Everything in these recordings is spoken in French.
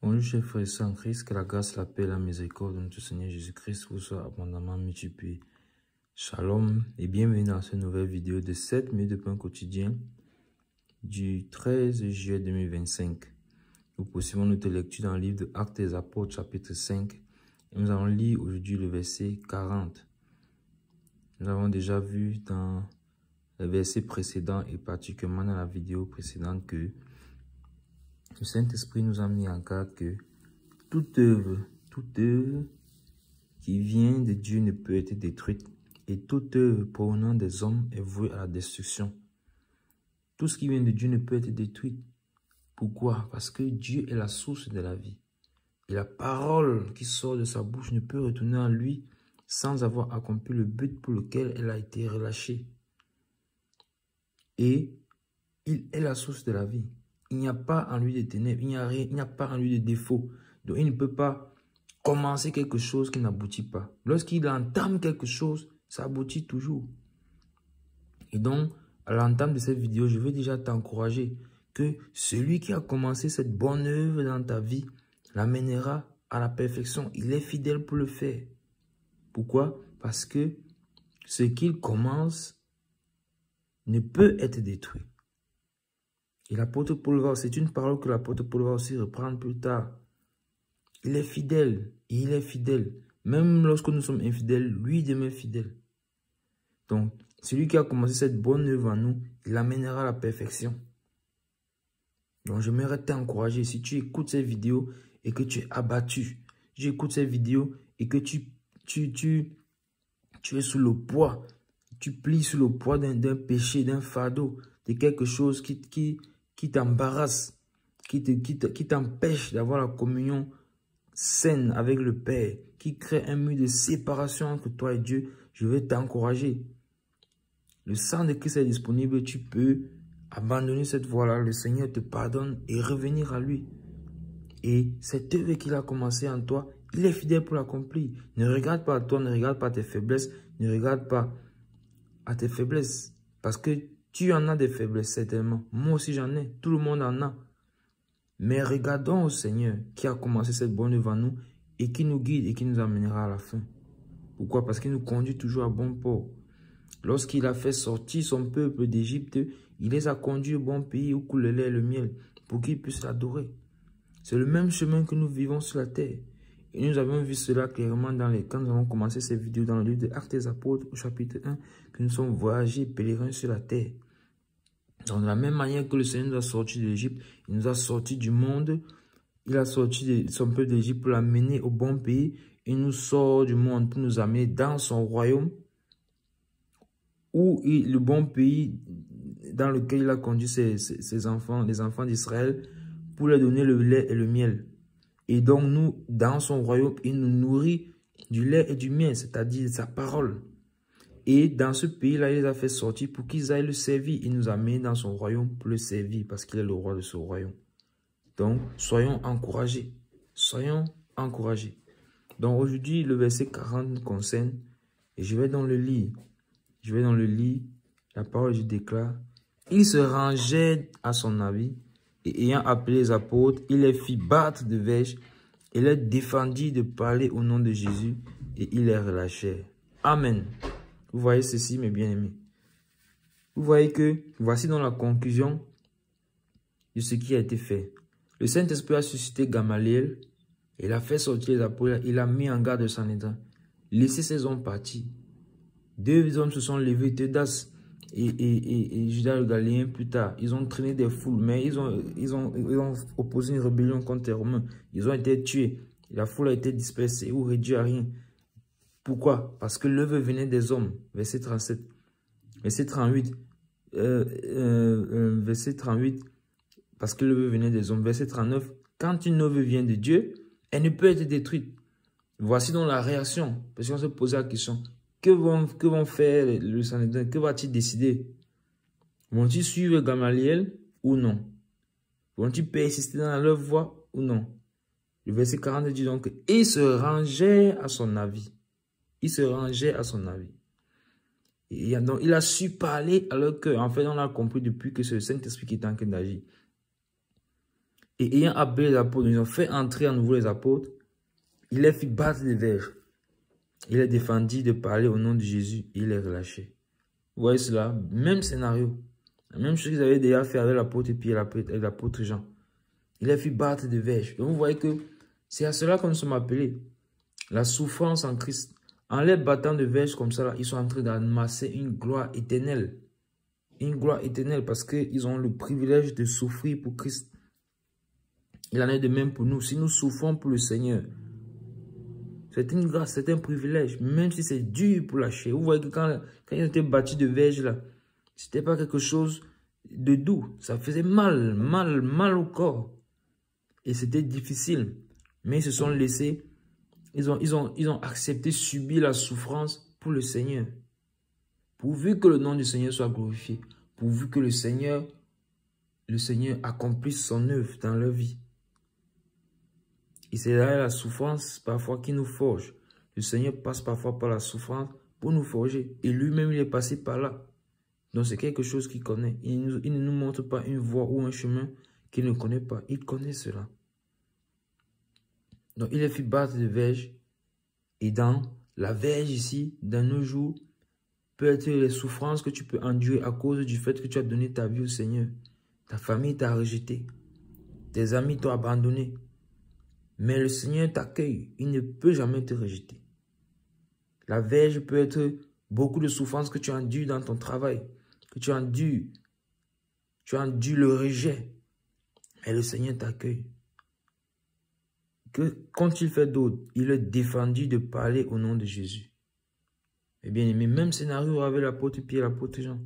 Bonjour chers frères et sœurs en Christ, que la grâce, la paix, la miséricorde de notre Seigneur Jésus-Christ vous soit abondamment multipliée. Shalom et bienvenue dans cette nouvelle vidéo de 7 minutes de pain quotidien du 13 juillet 2025. Nous poursuivons notre lecture dans le livre de Actes des Apôtres chapitre 5 et nous allons lire aujourd'hui le verset 40. Nous avons déjà vu dans le verset précédent et particulièrement dans la vidéo précédente que le Saint-Esprit nous a mis en garde que toute œuvre qui vient de Dieu ne peut être détruite et toute œuvre provenant des hommes est vouée à la destruction. Tout ce qui vient de Dieu ne peut être détruit. Pourquoi? Parce que Dieu est la source de la vie. Et la parole qui sort de sa bouche ne peut retourner en lui sans avoir accompli le but pour lequel elle a été relâchée. Et il est la source de la vie. Il n'y a pas en lui de ténèbres, il n'y a pas en lui de défaut. Donc il ne peut pas commencer quelque chose qui n'aboutit pas. Lorsqu'il entame quelque chose, ça aboutit toujours. Et donc, à l'entame de cette vidéo, je veux déjà t'encourager que celui qui a commencé cette bonne œuvre dans ta vie l'amènera à la perfection. Il est fidèle pour le faire. Pourquoi? Parce que ce qu'il commence ne peut être détruit. Et l'apôtre Paul, c'est une parole que l'apôtre Paul va aussi reprendre plus tard. Il est fidèle, et il est fidèle. Même lorsque nous sommes infidèles, lui demeure fidèle. Donc, celui qui a commencé cette bonne œuvre en nous, il l'amènera à la perfection. Donc, j'aimerais t'encourager, si tu écoutes cette vidéo et que tu es abattu, tu écoutes cette vidéo et que tu es sous le poids, tu plies sous le poids d'un péché, d'un fardeau, de quelque chose qui t'embarrasse, qui t'empêche d'avoir la communion saine avec le Père, qui crée un mur de séparation entre toi et Dieu, je vais t'encourager. Le sang de Christ est disponible, tu peux abandonner cette voie-là, le Seigneur te pardonne et revenir à lui. Et cette œuvre qu'il a commencé en toi, il est fidèle pour l'accomplir. Ne regarde pas à toi, ne regarde pas à tes faiblesses, ne regarde pas à tes faiblesses, parce que tu en as des faiblesses, certainement. Moi aussi, j'en ai. Tout le monde en a. Mais regardons au Seigneur qui a commencé cette bonne œuvre en nous et qui nous guide et qui nous amènera à la fin. Pourquoi? Parce qu'il nous conduit toujours à bon port. Lorsqu'il a fait sortir son peuple d'Égypte, il les a conduits au bon pays où coule le lait et le miel pour qu'ils puissent l'adorer. C'est le même chemin que nous vivons sur la terre. Et nous avons vu cela clairement quand nous avons commencé cette vidéo dans le livre de Actes des Apôtres au chapitre 1, que nous sommes voyagés pèlerins sur la terre. Donc, de la même manière que le Seigneur nous a sortis de l'Égypte, il nous a sortis du monde, il a sorti son peuple d'Égypte pour l'amener au bon pays, il nous sort du monde pour nous amener dans son royaume, où le bon pays dans lequel il a conduit ses enfants, les enfants d'Israël, pour leur donner le lait et le miel. Et donc nous, dans son royaume, il nous nourrit du lait et du miel, c'est-à-dire sa parole. Et dans ce pays-là, il les a fait sortir pour qu'ils aillent le servir. Il nous a mis dans son royaume pour le servir, parce qu'il est le roi de ce royaume. Donc, soyons encouragés. Soyons encouragés. Donc aujourd'hui, le verset 40 nous concerne, et je vais dans le lit. Je vais dans le lit, la parole, je déclare. Il se rangeait à son avis, et ayant appelé les apôtres, il les fit battre de verge, et les défendit de parler au nom de Jésus, et il les relâchait. Amen. Vous voyez ceci, mes bien-aimés. Vous voyez que, voici dans la conclusion de ce qui a été fait. Le Saint-Esprit a suscité Gamaliel, et il a fait sortir les apôtres, il a mis en garde le Sanhédrin. Laissez ces hommes partir. Deux hommes se sont levés, Teudas et Judas le Galiléen plus tard. Ils ont traîné des foules, mais ils ont opposé une rébellion contre les Romains. Ils ont été tués. La foule a été dispersée ou réduite à rien. Pourquoi? Parce que l'œuvre venait des hommes. Verset 37. Verset 38. Verset 38. Parce que l'œuvre venait des hommes. Verset 39. Quand une œuvre vient de Dieu, elle ne peut être détruite. Voici donc la réaction. Parce qu'on se pose la question. Que vont faire le Sanhédrin? Que va-t-il décider? Vont-ils suivre Gamaliel ou non? Vont-ils persister dans leur voie ou non? Le verset 40 dit donc il se rangeait à son avis. Il se rangeait à son avis. Et donc, il a su parler alors qu'en fait, on a compris depuis que c'est le Saint-Esprit qui est en train d'agir. Et ayant appelé les apôtres, ils ont fait entrer à nouveau les apôtres. Il les fit battre des verges. Il les défendit de parler au nom de Jésus. Il les relâchait. Vous voyez cela? Même scénario. La même chose qu'ils avaient déjà fait avec l'apôtre Pierre et l'apôtre Jean. Il les fit battre des verges. Donc vous voyez que c'est à cela que nous sommes appelés. La souffrance en Christ. En les battant de verges comme ça, là, ils sont en train d'amasser une gloire éternelle. Une gloire éternelle parce qu'ils ont le privilège de souffrir pour Christ. Il en est de même pour nous. Si nous souffrons pour le Seigneur, c'est une grâce, c'est un privilège. Même si c'est dur pour lâcher. Vous voyez que quand ils étaient battus de verges, là, c'était pas quelque chose de doux. Ça faisait mal, mal au corps. Et c'était difficile. Mais ils se sont laissés. Ils ont accepté subir la souffrance pour le Seigneur. Pourvu que le nom du Seigneur soit glorifié. Pourvu que le Seigneur accomplisse son œuvre dans leur vie. Et c'est là la souffrance parfois qui nous forge. Le Seigneur passe parfois par la souffrance pour nous forger. Et lui-même, il est passé par là. Donc c'est quelque chose qu'il connaît. Il ne nous montre pas une voie ou un chemin qu'il ne connaît pas. Il connaît cela. Donc il a fait battre de verges. Et dans la verge ici, dans nos jours, peut être les souffrances que tu peux endurer à cause du fait que tu as donné ta vie au Seigneur. Ta famille t'a rejeté. Tes amis t'ont abandonné. Mais le Seigneur t'accueille. Il ne peut jamais te rejeter. La verge peut être beaucoup de souffrances que tu endures dans ton travail. Que tu endures. Tu endures le rejet. Mais le Seigneur t'accueille. Qu'ont-il fait d'autre? Il a défendu de parler au nom de Jésus. Eh bien aimé, même scénario avec l'apôtre Pierre et l'apôtre Jean.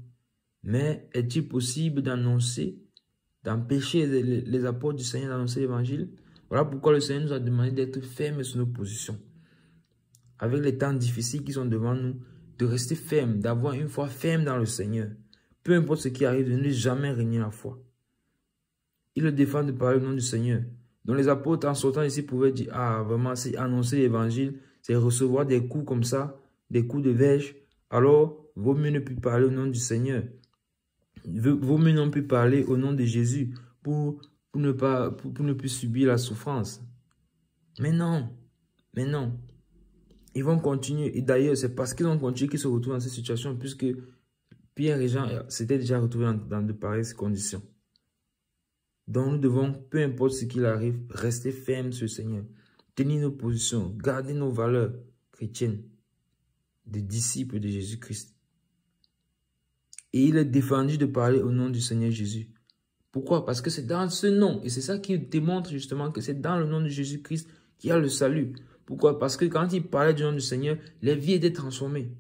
Mais est-il possible d'annoncer, d'empêcher les apôtres du Seigneur d'annoncer l'évangile? Voilà pourquoi le Seigneur nous a demandé d'être fermes sur nos positions. Avec les temps difficiles qui sont devant nous, de rester ferme, d'avoir une foi ferme dans le Seigneur. Peu importe ce qui arrive, de ne jamais régner la foi. Il le défend de parler au nom du Seigneur. Donc les apôtres en sortant ici pouvaient dire, ah vraiment, c'est annoncer l'évangile, c'est recevoir des coups comme ça, des coups de verge. Alors, vaut mieux ne plus parler au nom du Seigneur. Vaut mieux non plus parler au nom de Jésus pour ne plus subir la souffrance. Mais non, ils vont continuer. Et d'ailleurs, c'est parce qu'ils ont continué qu'ils se retrouvent dans cette situation, puisque Pierre et Jean s'étaient déjà retrouvés dans de pareilles conditions. Donc nous devons, peu importe ce qu'il arrive, rester fermes sur le Seigneur. Tenir nos positions, garder nos valeurs chrétiennes, des disciples de Jésus-Christ. Et il est défendu de parler au nom du Seigneur Jésus. Pourquoi? Parce que c'est dans ce nom, et c'est ça qui démontre justement que c'est dans le nom de Jésus-Christ qu'il y a le salut. Pourquoi? Parce que quand il parlait du nom du Seigneur, les vies étaient transformées.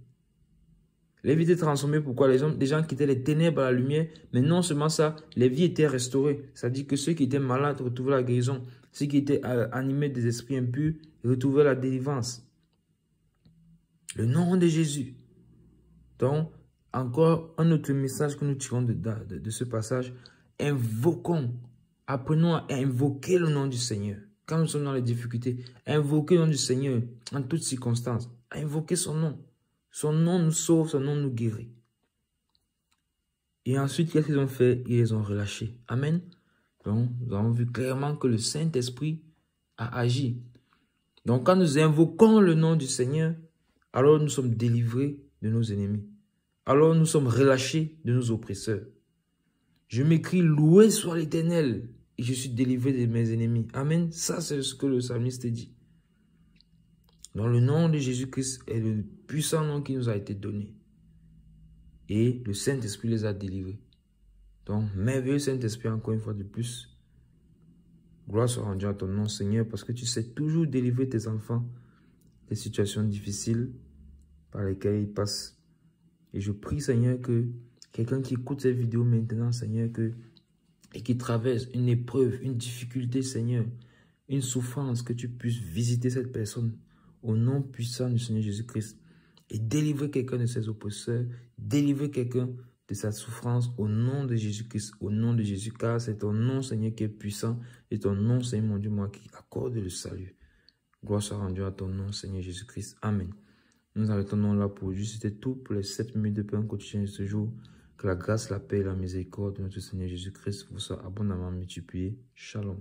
Les vies étaient transformées, pourquoi? Les gens quittaient les ténèbres à la lumière, mais non seulement ça, les vies étaient restaurées. C'est-à-dire que ceux qui étaient malades retrouvaient la guérison, ceux qui étaient animés des esprits impurs retrouvaient la délivrance. Le nom de Jésus. Donc, encore un autre message que nous tirons de ce passage, invoquons, apprenons à invoquer le nom du Seigneur. Quand nous sommes dans les difficultés, invoquer le nom du Seigneur en toutes circonstances, invoquer son nom. Son nom nous sauve, son nom nous guérit. Et ensuite, qu'est-ce qu'ils ont fait? Ils les ont relâchés. Amen. Donc, nous avons vu clairement que le Saint-Esprit a agi. Donc, quand nous invoquons le nom du Seigneur, alors nous sommes délivrés de nos ennemis. Alors nous sommes relâchés de nos oppresseurs. Je m'écris, loué soit l'Éternel, et je suis délivré de mes ennemis. Amen. Ça, c'est ce que le psalmiste dit. Donc le nom de Jésus-Christ est le puissant nom qui nous a été donné. Et le Saint-Esprit les a délivrés. Donc, merveilleux Saint-Esprit, encore une fois de plus. Gloire soit rendue à ton nom, Seigneur, parce que tu sais toujours délivrer tes enfants des situations difficiles par lesquelles ils passent. Et je prie, Seigneur, que quelqu'un qui écoute cette vidéo maintenant, Seigneur, et qui traverse une épreuve, une difficulté, Seigneur, une souffrance, que tu puisses visiter cette personne au nom puissant du Seigneur Jésus-Christ et délivrer quelqu'un de ses oppresseurs, délivrer quelqu'un de sa souffrance au nom de Jésus-Christ, au nom de Jésus, car c'est ton nom, Seigneur, qui est puissant et ton nom, Seigneur, mon Dieu, moi, qui accorde le salut. Gloire soit rendue à ton nom, Seigneur Jésus-Christ. Amen. Nous arrêtons là pour aujourd'hui. C'était tout pour les 7 minutes de pain quotidien de ce jour. Que la grâce, la paix et la miséricorde de notre Seigneur Jésus-Christ vous soient abondamment multipliées. Shalom.